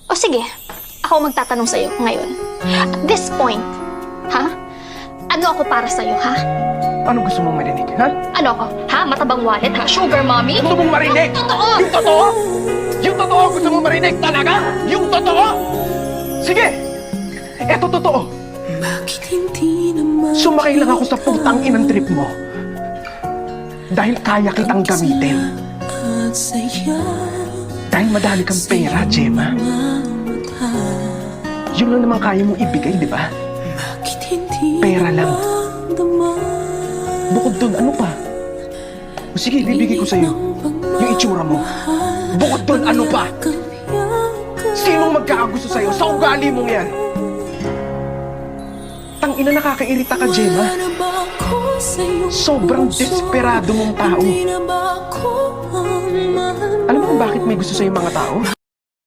O sige, ako magtatanong sa'yo ngayon. At this point, ha? Ano ako para sa'yo, ha? Ano gusto mong marinig, ha? Ano ako? Ha? Matabang wallet, ha? Sugar mommy? Gusto mong marinig? Yung totoo! Yung totoo? Yung totoo gusto mong marinig? Talaga? Yung totoo? Sige! Eto totoo. Sumakay lang ako sa putang inang trip mo. Dahil kaya kitang gamitin. Dahil madami kang pera, Gemma. Yun lang naman kaya mong ibigay, di ba? Pera lang. Bukod dun, ano pa? O sige, bibigay ko sa'yo yung itsura mo. Bukod dun, ano pa? Sinong magkakagusto sa'yo sa ugali mong yan? Tangina, nakakairita ka, Gemma. Sobrang desperado mong tao. Alam mo kung bakit may gusto sa'yo mga tao?